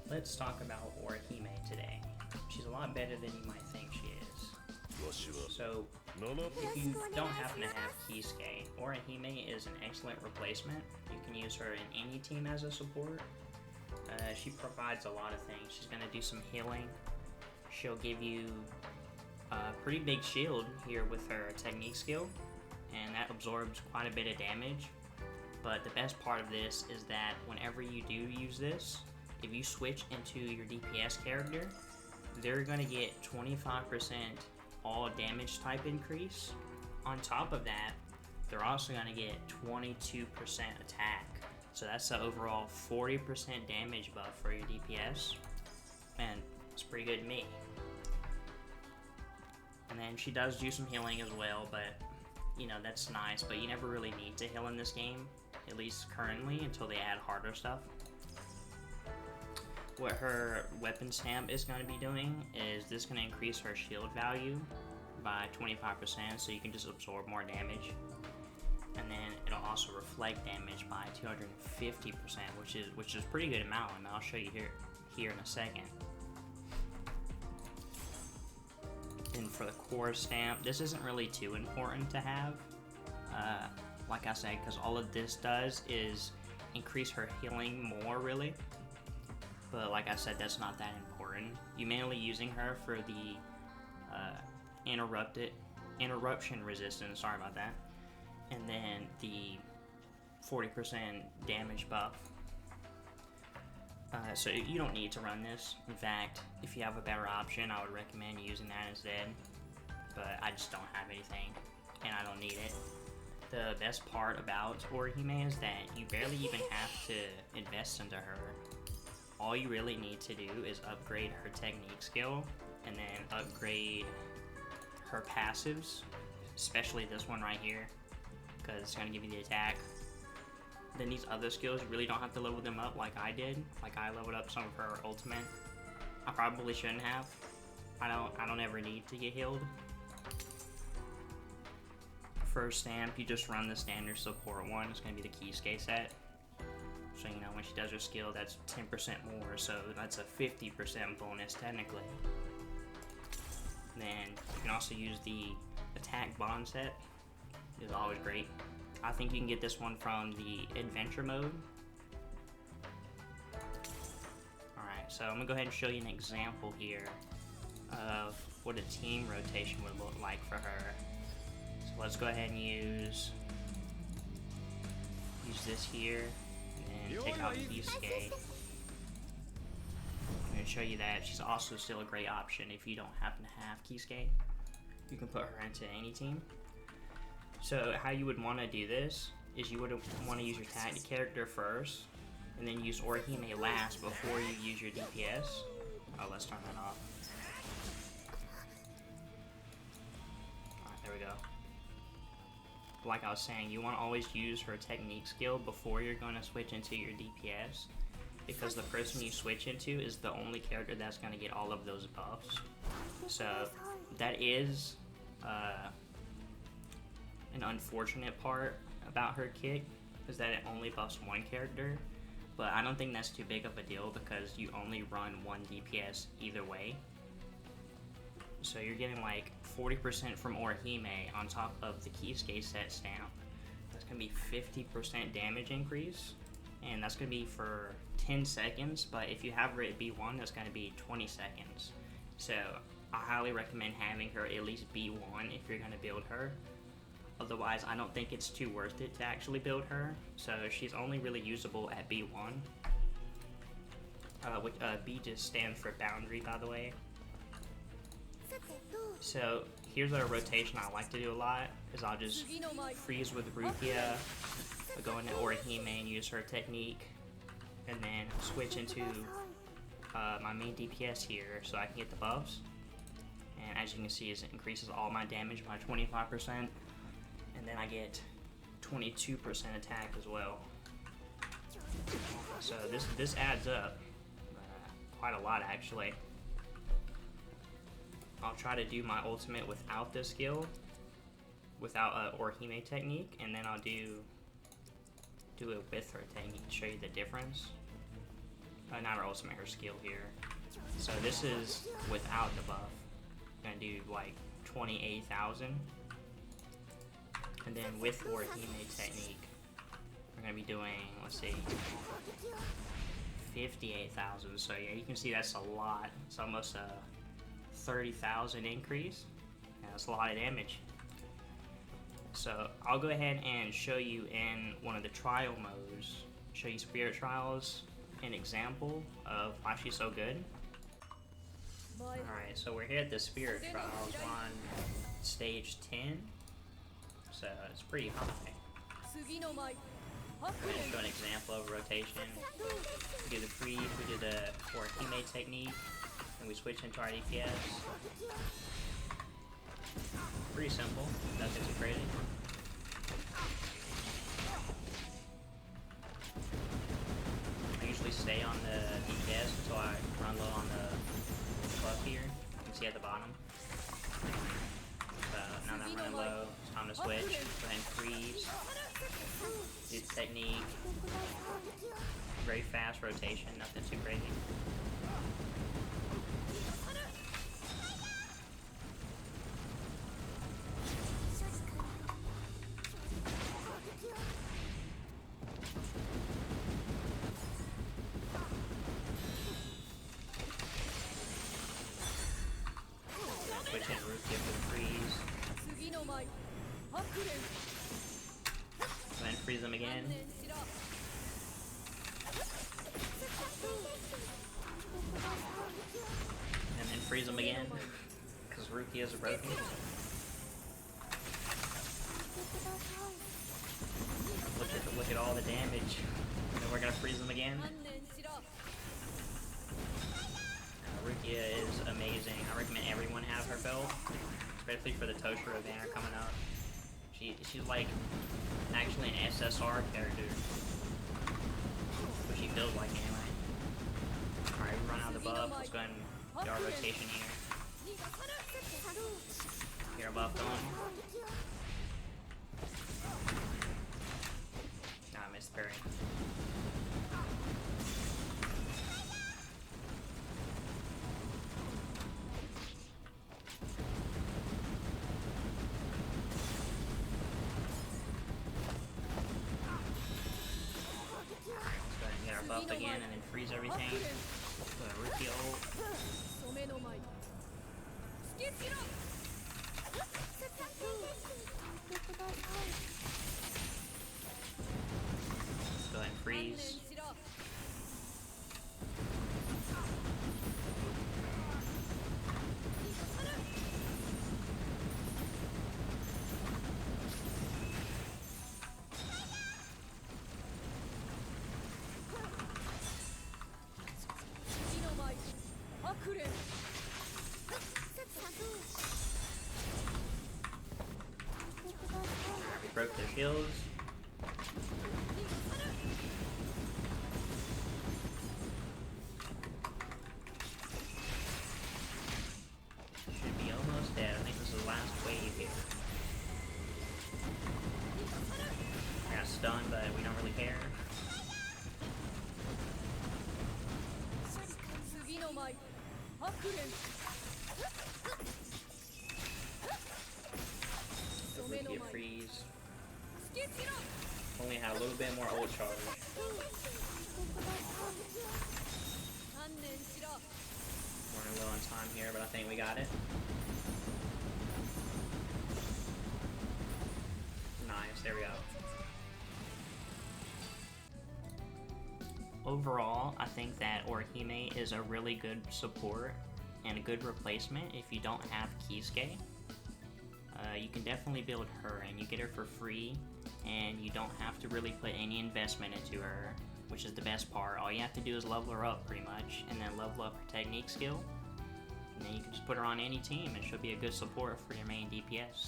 let's talk about Orihime today. She's a lot better than you might think she is. So, if you don't happen to have Kisuke, Orihime is an excellent replacement. You can use her in any team as a support. She provides a lot of things. She's going to do some healing. She'll give you a pretty big shield here with her technique skill, and that absorbs quite a bit of damage. But the best part of this is that whenever you do use this, if you switch into your DPS character, they're going to get 25% all damage type increase. On top of that, they're also going to get 22% attack. So that's the overall 40% damage buff for your DPS. And it's pretty good to me. And then she does do some healing as well, but you know, that's nice, but you never really need to heal in this game, at least currently, until they add harder stuff. What her weapon stamp is going to be doing is this going to increase her shield value by 25%, so you can just absorb more damage. And then it'll also reflect damage by 250%, which is a pretty good amount, and I'll show you here in a second. And for the core stamp, this isn't really too important to have, like I said, because all of this does is increase her healing more, really. But like I said, that's not that important. You're mainly using her for the interruption resistance, sorry about that, and then the 40% damage buff. So you don't need to run this. In fact, if you have a better option, I would recommend using that instead. But I just don't have anything, and I don't need it. The best part about Orihime is that you barely even have to invest into her. All you really need to do is upgrade her technique skill, and then upgrade her passives, especially this one right here, because it's going to give you the attack. Then these other skills, you really don't have to level them up like I did. Like I leveled up some of her ultimate. I probably shouldn't have. I don't ever need to get healed. First stamp, you just run the standard support one. It's going to be the Kisuke set. So you know, when she does her skill, that's 10% more, so that's a 50% bonus technically. Then you can also use the attack bond set. It's always great. I think you can get this one from the adventure mode. Alright, so I'm gonna go ahead and show you an example here of what a team rotation would look like for her. So let's go ahead and use this here, and then take out Kisuke. I'm gonna show you that she's also still a great option if you don't happen to have Kisuke. You can put her into any team. So how you would want to do this is you would want to use your tactic character first, and then use Orihime last before you use your DPS. Oh, let's turn that off. Alright, there we go. Like I was saying, you want to always use her technique skill before you're going to switch into your DPS, because the person you switch into is the only character that's going to get all of those buffs. So that is an unfortunate part about her kick, is that it only buffs one character, but I don't think that's too big of a deal because you only run one DPS either way. So you're getting like 40% from Orihime on top of the Kisuke set stamp. That's going to be 50% damage increase, and that's going to be for 10 seconds, but if you have her at B1, that's going to be 20 seconds. So I highly recommend having her at least B1 if you're going to build her. Otherwise, I don't think it's too worth it to actually build her. So she's only really usable at B1. Which B just stands for boundary, by the way. So here's a rotation I like to do a lot, is I'll just freeze with Rukia, I'll go into Orihime and use her technique, and then switch into my main DPS here so I can get the buffs. And as you can see, it increases all my damage by 25. And then I get 22% attack as well. So this adds up quite a lot actually. I'll try to do my ultimate without this skill, without Orihime technique, and then I'll do it with her technique to show you the difference. not her ultimate, her skill here. So this is without the buff. Gonna do like 28,000. And then with Orihime technique, we're gonna be doing, let's see, 58,000. So yeah, you can see that's a lot. It's almost a 30,000 increase. Yeah, that's a lot of damage. So I'll go ahead and show you in one of the trial modes, show you Spirit Trials, an example of why she's so good. Alright, so we're here at the Spirit Trials. We're on stage 10, so it's pretty high. I'm going to show an example of rotation. We do the freeze, we do the Orihime technique, and we switch into our DPS. Pretty simple, nothing too crazy. I usually stay on the DPS until I run low on the buff here. You can see at the bottom. So now that I'm running low, it's time to switch. Go ahead and freeze. Do the technique. Very fast rotation, nothing too crazy. Switch in Rukia for the freeze. And then freeze them again. And then freeze them again. Because Rukias are broken. Look at all the damage. And then we're gonna freeze them again. Rukia is amazing. I recommend everyone have her build, especially for the Toshiro banner coming up. She's like actually an SSR character, but she feels like anyway. Alright, we run out of the buff. Let's go ahead and do our rotation here. Get our buff going. Nah, I missed the parry. Buff again and then freeze everything. Rukia ult. Let's go ahead and freeze. We broke their shields. Should be almost dead. I think this is the last wave here. I got stunned, but we don't really care. Rukia freeze. Only had a little bit more ult charge. Running low on time here, but I think we got it. Nice, there we go. Overall, I think that Orihime is a really good support and a good replacement if you don't have Kisuke. You can definitely build her, and you get her for free, and you don't have to really put any investment into her, which is the best part. All you have to do is level her up pretty much, and then level up her technique skill, and then you can just put her on any team, and she'll be a good support for your main DPS.